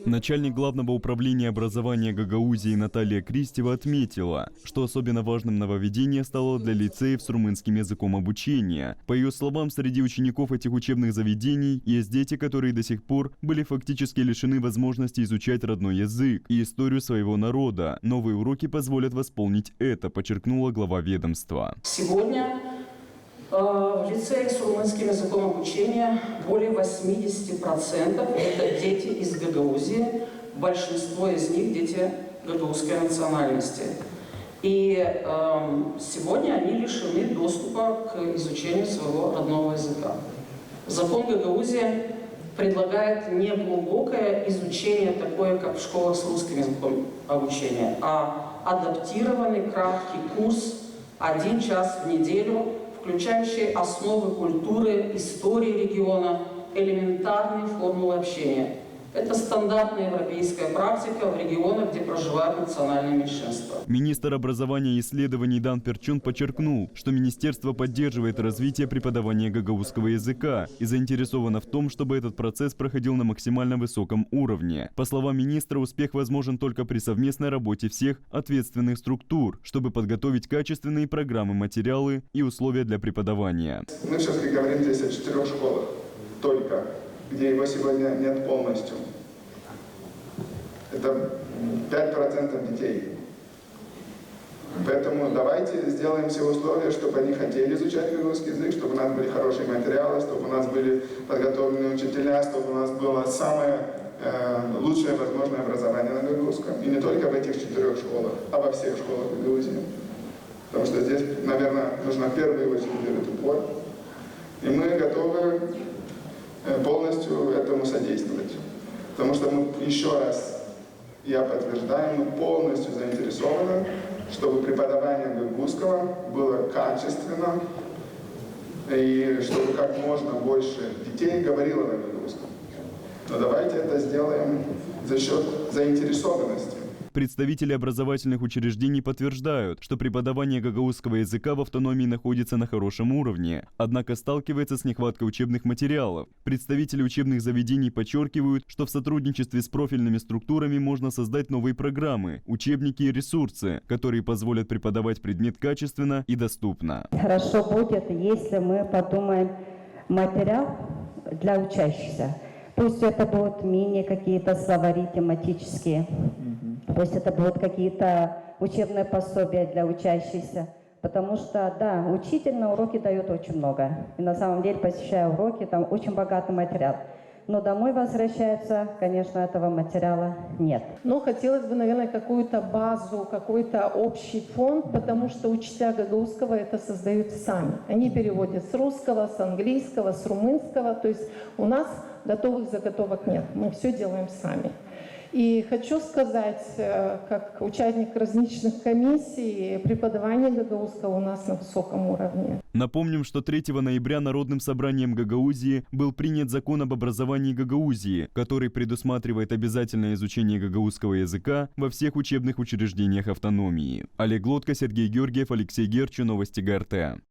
Начальник Главного управления образования Гагаузии Наталья Кристева отметила, что особенно важным нововведение стало для лицеев с румынским языком обучения. По ее словам, среди учеников этих учебных заведений есть дети, которые до сих пор были фактически лишены возможности изучать родной язык и историю своего народа. Новые уроки позволят восполнить это, подчеркнула глава ведомства. Сегодня в лицеях с румынским языком обучения более 80% это дети из Гагаузии, большинство из них дети гагаузской национальности. И сегодня они лишены доступа к изучению своего родного языка. Закон Гагаузии предлагает не глубокое изучение такое, как в школах с русским языком обучения, а адаптированный краткий курс 1 час в неделю, включающий основы культуры, истории региона, элементарные формулы общения. Это стандартная европейская практика в регионах, где проживают национальные меньшинства. Министр образования и исследований Дан Перчун подчеркнул, что министерство поддерживает развитие преподавания гагаузского языка и заинтересовано в том, чтобы этот процесс проходил на максимально высоком уровне. По словам министра, успех возможен только при совместной работе всех ответственных структур, чтобы подготовить качественные программы, материалы и условия для преподавания. Мы сейчас говорим здесь о 4 школах только, где его сегодня нет полностью. Это 5% детей. Поэтому давайте сделаем все условия, чтобы они хотели изучать гагаузский язык, чтобы у нас были хорошие материалы, чтобы у нас были подготовленные учителя, чтобы у нас было самое лучшее возможное образование на гагаузском. И не только в этих 4 школах, а во всех школах Гагаузии. Потому что здесь, наверное, нужно в первую очередь делать упор. И мы готовы полностью этому содействовать. Потому что мы еще раз, я подтверждаю, мы полностью заинтересованы, чтобы преподавание гагаузского было качественно и чтобы как можно больше детей говорило на гагаузском. Но давайте это сделаем за счет заинтересованности. Представители образовательных учреждений подтверждают, что преподавание гагаузского языка в автономии находится на хорошем уровне, однако сталкивается с нехваткой учебных материалов. Представители учебных заведений подчеркивают, что в сотрудничестве с профильными структурами можно создать новые программы, учебники и ресурсы, которые позволят преподавать предмет качественно и доступно. Хорошо будет, если мы подумаем материал для учащихся. Пусть это будут мини какие-то словари тематические. Пусть это будут какие-то учебные пособия для учащихся. Потому что, да, учитель на уроке дает очень много. И на самом деле, посещая уроки, там очень богатый материал. Но домой возвращается, конечно, этого материала нет. Но хотелось бы, наверное, какую-то базу, какой-то общий фонд, потому что учителя гагаузского это создают сами. Они переводят с русского, с английского, с румынского. То есть у нас готовых заготовок нет. Мы все делаем сами. И хочу сказать, как участник различных комиссий, преподавание гагаузского у нас на высоком уровне. Напомним, что 3 ноября Народным собранием Гагаузии был принят закон об образовании Гагаузии, который предусматривает обязательное изучение гагаузского языка во всех учебных учреждениях автономии. Олег Лодка, Сергей Георгиев, Алексей Герчу, новости ГРТ.